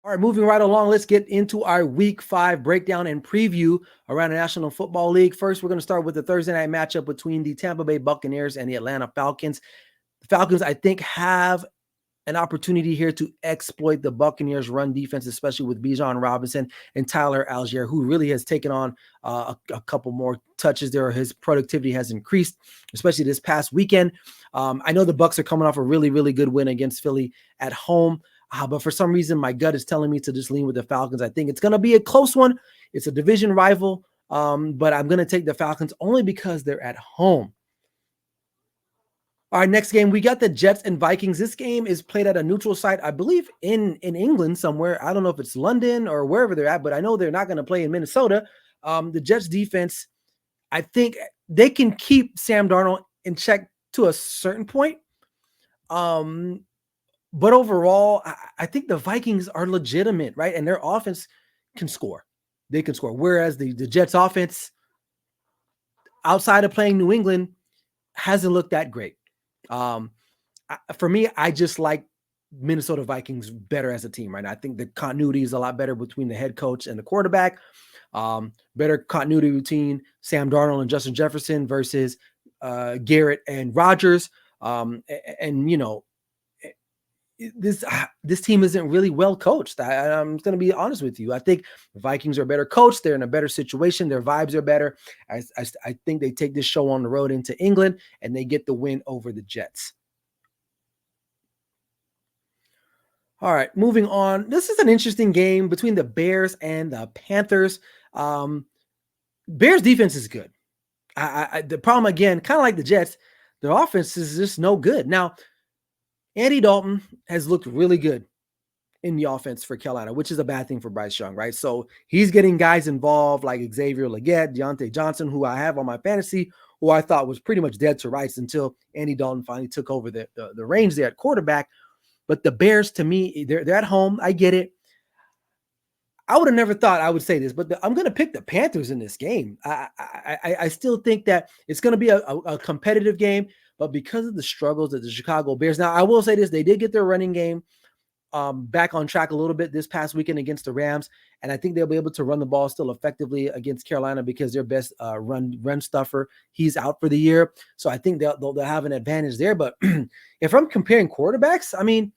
All right, moving right along, let's get into our Week 5 breakdown and preview around the National Football League. First, we're going to start with the Thursday night matchup between the Tampa Bay Buccaneers and the Atlanta Falcons. The Falcons, I think, have an opportunity here to exploit the Buccaneers' run defense, especially with Bijan Robinson and Tyler Algier, who really has taken on a couple more touches there. His productivity has increased, especially this past weekend. I know the Bucs are coming off a really, really good win against Philly at home. But for some reason, my gut is telling me to just lean with the Falcons. I think it's going to be a close one. It's a division rival, but I'm going to take the Falcons only because they're at home. All right, next game, we got the Jets and Vikings. This game is played at a neutral site, I believe, in England somewhere. I don't know if it's London or wherever they're at, but I know they're not going to play in Minnesota. The Jets defense, I think they can keep Sam Darnold in check to a certain point. But overall, I think the Vikings are legitimate, right? And their offense can score. They can score. Whereas the Jets offense, outside of playing New England, hasn't looked that great. For me, I just like Minnesota Vikings better as a team right now. I think the continuity is a lot better between the head coach and the quarterback. Better continuity between Sam Darnold and Justin Jefferson versus Garrett and Rodgers. And you know, this team isn't really well coached. I'm going to be honest with you. I think the Vikings are better coached. They're in a better situation. Their vibes are better. I think they take this show on the road into England and they get the win over the Jets. All right, moving on. This is an interesting game between the Bears and the Panthers. Bears defense is good. The problem, again, kind of like the Jets, their offense is just no good. Now, Andy Dalton has looked really good in the offense for Carolina, which is a bad thing for Bryce Young, right? So he's getting guys involved like Xavier Legette, Deontay Johnson, who I have on my fantasy, who I thought was pretty much dead to rights until Andy Dalton finally took over the reins there at quarterback. But the Bears, to me, they're at home. I get it. I would have never thought I would say this, but I'm going to pick the Panthers in this game. I still think that it's going to be a competitive game. But because of the struggles of the Chicago Bears, now I will say this, they did get their running game back on track a little bit this past weekend against the Rams. And I think they'll be able to run the ball still effectively against Carolina because their best run stuffer, he's out for the year. So I think they'll have an advantage there. But if I'm comparing quarterbacks, I mean,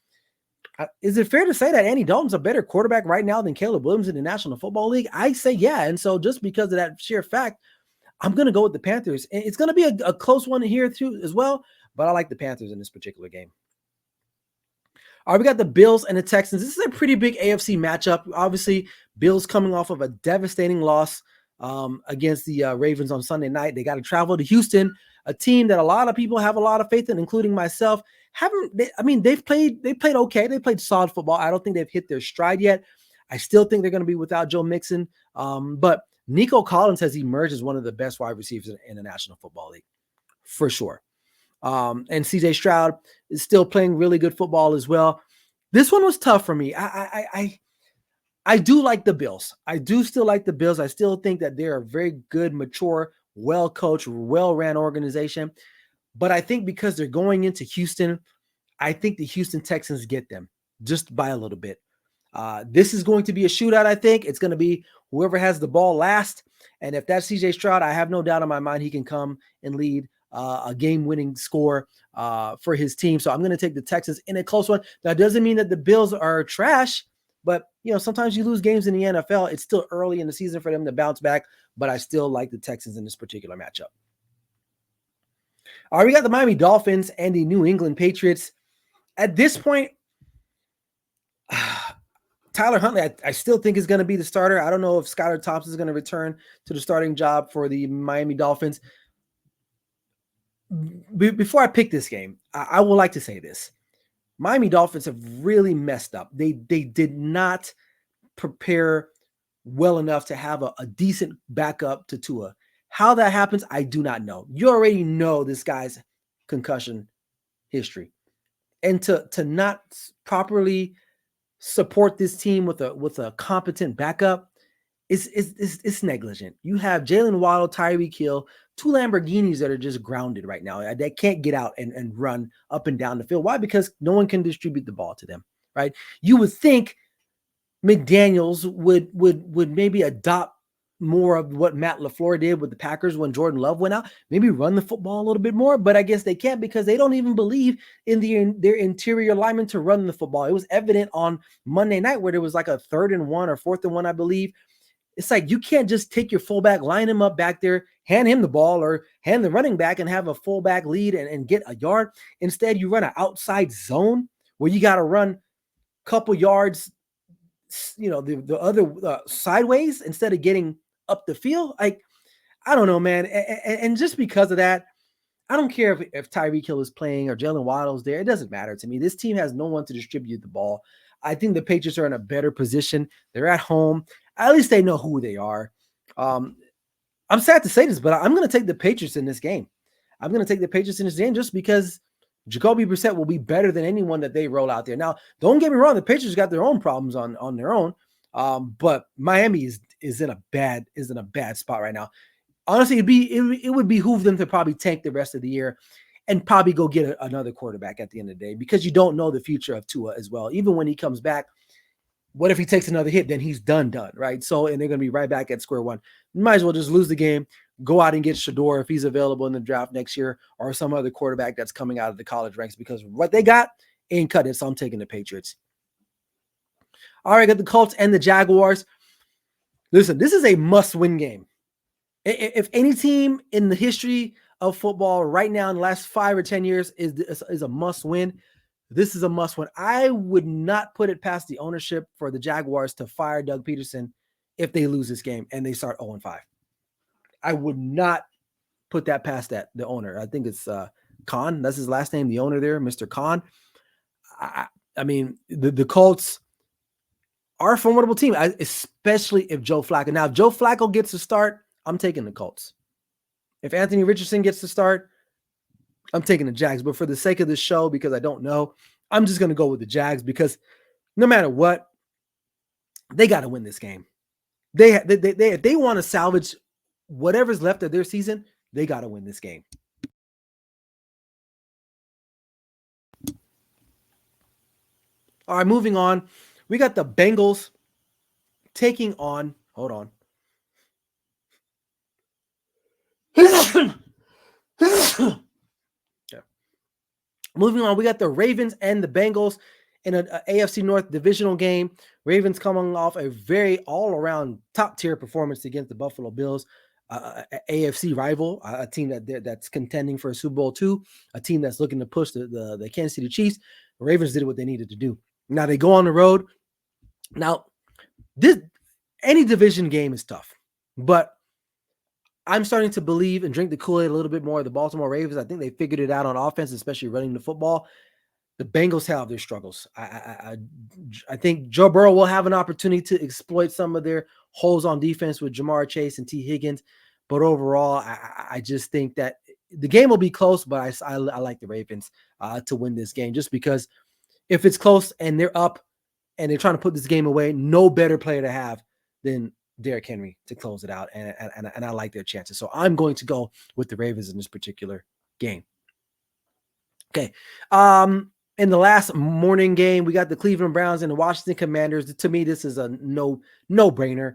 is it fair to say that Andy Dalton's a better quarterback right now than Caleb Williams in the National Football League? I say yeah. And so just because of that sheer fact, I'm going to go with the Panthers. And it's going to be a close one here too as well, but I like the Panthers in this particular game. All right, we got the Bills and the Texans. This is a pretty big AFC matchup. Obviously, Bills coming off of a devastating loss against the Ravens on Sunday night. They got to travel to Houston, a team that a lot of people have a lot of faith in, including myself. They've played okay. They played solid football. I don't think they've hit their stride yet. I still think they're going to be without Joe Mixon. But Nico Collins has emerged as one of the best wide receivers in the National Football League, for sure. And CJ Stroud is still playing really good football as well. This one was tough for me. I do like the Bills. I do still like the Bills. I still think that they're a very good, mature, well-coached, well-ran organization. But I think because they're going into Houston, I think the Houston Texans get them just by a little bit. This is going to be a shootout, I think. It's going to be whoever has the ball last. And if that's CJ Stroud, I have no doubt in my mind he can come and lead a game-winning score for his team. So I'm going to take the Texans in a close one. That doesn't mean that the Bills are trash, but sometimes you lose games in the NFL. It's still early in the season for them to bounce back, but I still like the Texans in this particular matchup. All right, we got the Miami Dolphins and the New England Patriots. At this point, Tyler Huntley, I still think is going to be the starter. I don't know if Skylar Thompson is going to return to the starting job for the Miami Dolphins. Before I pick this game, I would like to say this. Miami Dolphins have really messed up. They did not prepare well enough to have a decent backup to Tua. How that happens, I do not know. You already know this guy's concussion history. And to not properly support this team with a competent backup is negligent. You have Jalen Waddle, Tyreek Hill, two Lamborghinis that are just grounded right now. They can't get out and run up and down the field. Why? Because no one can distribute the ball to them, right? You would think McDaniels would maybe adopt more of what Matt LaFleur did with the Packers when Jordan Love went out, maybe run the football a little bit more, but I guess they can't because they don't even believe in their interior linemen to run the football. It was evident on Monday night where there was like a 3rd and 1 or 4th and 1, I believe. It's like you can't just take your fullback, line him up back there, hand him the ball or hand the running back and have a fullback lead and get a yard. Instead, you run an outside zone where you got to run a couple yards, the other sideways instead of getting up the field. Like, I don't know, man. And just because of that, I don't care if Tyreek Hill is playing or Jalen Waddle's there. It doesn't matter to me. This team has no one to distribute the ball. I think the Patriots are in a better position. They're at home. At least they know who they are. I'm sad to say this, but I'm going to take the Patriots in this game. I'm going to take the Patriots in this game just because Jacoby Brissett will be better than anyone that they roll out there. Now, don't get me wrong. The Patriots got their own problems on their own. But Miami is in a bad spot right now. Honestly, it would behoove them to probably tank the rest of the year and probably go get another quarterback at the end of the day because you don't know the future of Tua as well. Even when he comes back, what if he takes another hit? Then he's done, right? So, and they're going to be right back at square one. You might as well just lose the game, go out and get Shador if he's available in the draft next year or some other quarterback that's coming out of the college ranks because what they got ain't cut it. So I'm taking the Patriots. All right, got the Colts and the Jaguars. Listen, this is a must-win game. If any team in the history of football right now in the last 5 or 10 years is a must-win, this is a must-win. I would not put it past the ownership for the Jaguars to fire Doug Peterson if they lose this game and they start 0-5. I would not put that past the owner. I think it's Khan. That's his last name, the owner there, Mr. Khan. I mean, the Colts are a formidable team, especially if Joe Flacco. Now, if Joe Flacco gets to start, I'm taking the Colts. If Anthony Richardson gets to start, I'm taking the Jags. But for the sake of the show, because I don't know, I'm just going to go with the Jags because no matter what, they got to win this game. If they want to salvage whatever's left of their season, they got to win this game. All right, moving on. We got the Bengals taking on, hold on. Yeah. Moving on, we got the Ravens and the Bengals in an AFC North divisional game. Ravens coming off a very all-around top-tier performance against the Buffalo Bills, AFC rival, a team that's contending for a Super Bowl II, a team that's looking to push the Kansas City Chiefs. The Ravens did what they needed to do. Now they go on the road. Now, any division game is tough, but I'm starting to believe and drink the Kool-Aid a little bit more of the Baltimore Ravens. I think they figured it out on offense, especially running the football. The Bengals have their struggles. I think Joe Burrow will have an opportunity to exploit some of their holes on defense with Jamar Chase and T. Higgins. But overall, I just think that the game will be close, but I like the Ravens to win this game just because if it's close and they're up and they're trying to put this game away, no better player to have than Derrick Henry to close it out, and I like their chances. So I'm going to go with the Ravens in this particular game. Okay. In the last morning game, we got the Cleveland Browns and the Washington Commanders. To me, this is a no-brainer.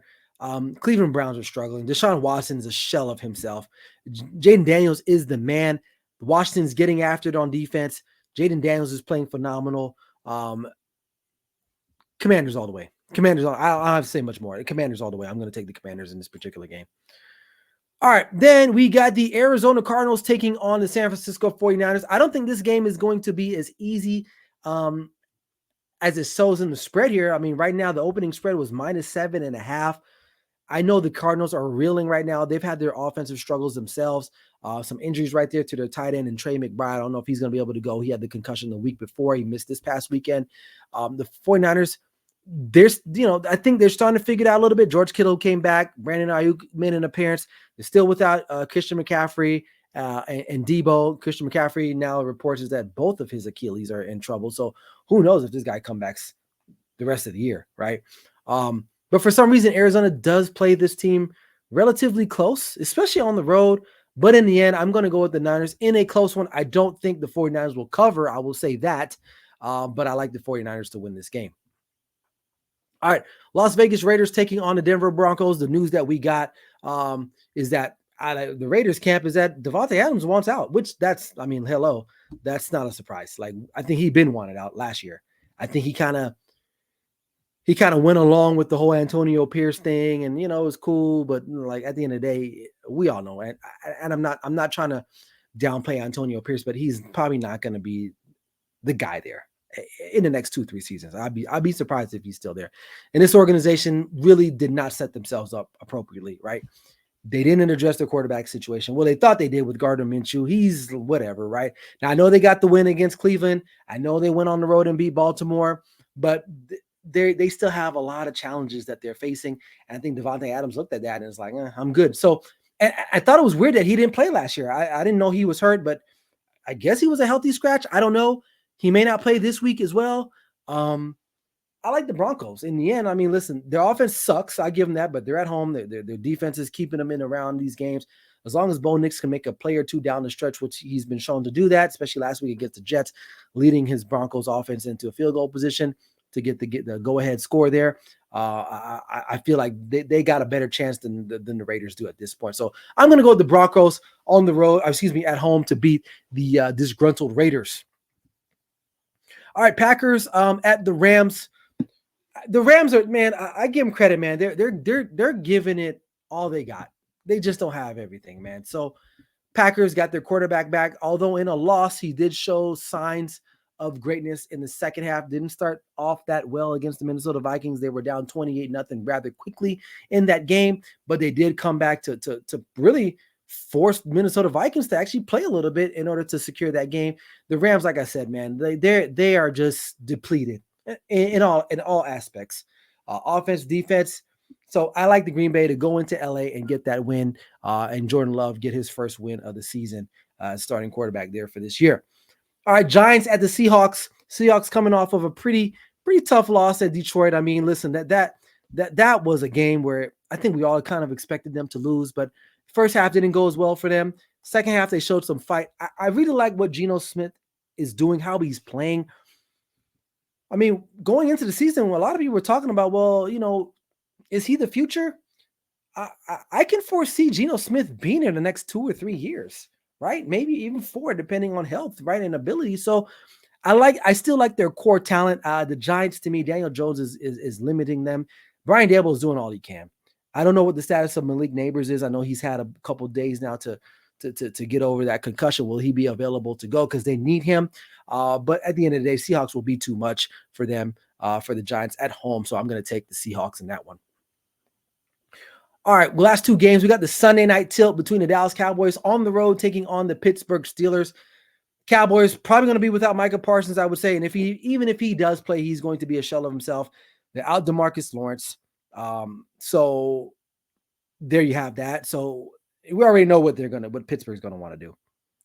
Cleveland Browns are struggling. Deshaun Watson is a shell of himself. Jaden Daniels is the man. Washington's getting after it on defense. Jaden Daniels is playing phenomenal. Commanders all the way. Commanders, I don't have to say much more. Commanders all the way. I'm going to take the Commanders in this particular game. All right, then we got the Arizona Cardinals taking on the San Francisco 49ers. I don't think this game is going to be as easy as it shows in the spread here. I mean, right now, the opening spread was -7.5. I know the Cardinals are reeling right now. They've had their offensive struggles themselves. Some injuries right there to their tight end and Trey McBride. I don't know if he's going to be able to go. He had the concussion the week before. He missed this past weekend. The 49ers, I think they're starting to figure it out a little bit. George Kittle came back. Brandon Ayuk made an appearance. They're still without Christian McCaffrey and Debo. Christian McCaffrey now reports that both of his Achilles are in trouble. So who knows if this guy comes back the rest of the year, right? But for some reason, Arizona does play this team relatively close, especially on the road. But in the end, I'm going to go with the Niners in a close one. I don't think the 49ers will cover. I will say that. But I like the 49ers to win this game. All right, Las Vegas Raiders taking on the Denver Broncos. The news that we got is that out of the Raiders camp is that Devontae Adams wants out, which hello, that's not a surprise. Like, I think he'd been wanted out last year. I think he kind of went along with the whole Antonio Pierce thing, and it was cool, but like at the end of the day, we all know, and I'm not trying to downplay Antonio Pierce, but he's probably not going to be the guy there in the next 2-3 seasons. I'd be surprised if he's still there. And this organization really did not set themselves up appropriately, right? They didn't address the quarterback situation. Well, they thought they did with Gardner Minshew. He's whatever, right? Now, I know they got the win against Cleveland. I know they went on the road and beat Baltimore, but they still have a lot of challenges that they're facing. And I think Devontae Adams looked at that and was like, I'm good. So, and I thought it was weird that he didn't play last year. I didn't know he was hurt, but I guess he was a healthy scratch. I don't know. He may not play this week as well. I like the Broncos. In the end, I mean, listen, their offense sucks. I give them that, but they're at home. Their defense is keeping them in around these games. As long as Bo Nix can make a play or two down the stretch, which he's been shown to do that, especially last week against the Jets, leading his Broncos offense into a field goal position to get the go-ahead score there. I feel like they got a better chance than the Raiders do at this point. So I'm going to go with the Broncos on the road, at home to beat the disgruntled Raiders. All right, Packers at the Rams. The Rams are, man, I give them credit, man. They're giving it all they got. They just don't have everything, man. So Packers got their quarterback back. Although in a loss, he did show signs of greatness in the second half. Didn't start off that well against the Minnesota Vikings. They were down 28-0 rather quickly in that game, but they did come back to really force Minnesota Vikings to actually play a little bit in order to secure that game. The Rams, like I said, man, they are just depleted in all aspects, offense, defense. So I like the Green Bay to go into LA and get that win, and Jordan Love get his first win of the season, starting quarterback there for this year. All right, Giants at the Seahawks. Seahawks coming off of a pretty tough loss at Detroit. I mean, listen, that was a game where I think we all kind of expected them to lose, but first half didn't go as well for them. Second half, they showed some fight. I really like what Geno Smith is doing, how he's playing. I mean, going into the season, a lot of people were talking about, well, is he the future? I can foresee Geno Smith being in the next 2 or 3 years, right? Maybe even 4, depending on health, right, and ability. So I still like their core talent. The Giants, to me, Daniel Jones is limiting them. Brian Daboll is doing all he can. I don't know what the status of Malik Neighbors is. I know he's had a couple days now to get over that concussion. Will he be available to go? Because they need him. But at the end of the day, Seahawks will be too much for them, for the Giants at home. So I'm going to take the Seahawks in that one. All right, last 2 games. We got the Sunday night tilt between the Dallas Cowboys on the road taking on the Pittsburgh Steelers. Cowboys probably going to be without Micah Parsons, I would say. And even if he does play, he's going to be a shell of himself. They're out DeMarcus Lawrence. So there you have that. So we already know what Pittsburgh's going to want to do,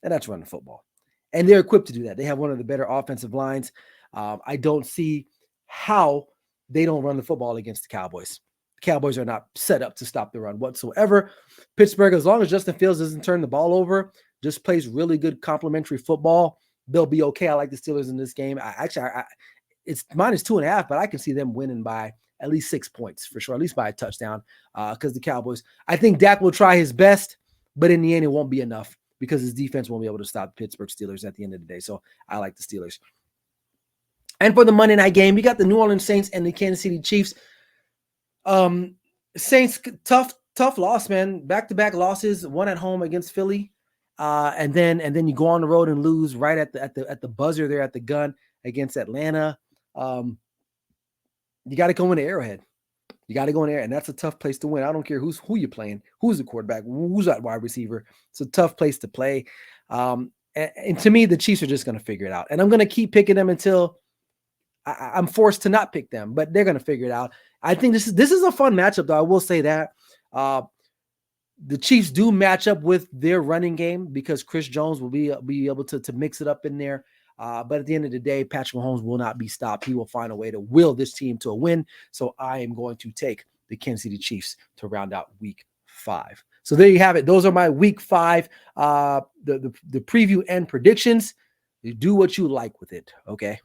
and that's run the football. And they're equipped to do that. They have one of the better offensive lines. I don't see how they don't run the football against the Cowboys. The Cowboys are not set up to stop the run whatsoever. Pittsburgh, as long as Justin Fields doesn't turn the ball over, just plays really good complementary football, they'll be okay. I like the Steelers in this game. It's -2.5, but I can see them winning by at least 6 points for sure, at least by a touchdown, because the Cowboys, I think Dak will try his best, but in the end, it won't be enough because his defense won't be able to stop the Pittsburgh Steelers at the end of the day. So I like the Steelers. And for the Monday night game, you got the New Orleans Saints and the Kansas City Chiefs. Saints, tough loss, man. Back-to-back losses, one at home against Philly. And then you go on the road and lose right at the buzzer there at the gun against Atlanta. You got to go in the Arrowhead. You got to go in there, and that's a tough place to win. I don't care who you're playing, who's the quarterback, who's that wide receiver. It's a tough place to play. And to me, the Chiefs are just going to figure it out. And I'm going to keep picking them until I'm forced to not pick them, but they're going to figure it out. I think this is a fun matchup, though. I will say that. The Chiefs do match up with their running game because Chris Jones will be able to mix it up in there. But at the end of the day, Patrick Mahomes will not be stopped. He will find a way to will this team to a win. So I am going to take the Kansas City Chiefs to round out week 5. So there you have it. Those are my week 5, the preview and predictions. You do what you like with it, okay?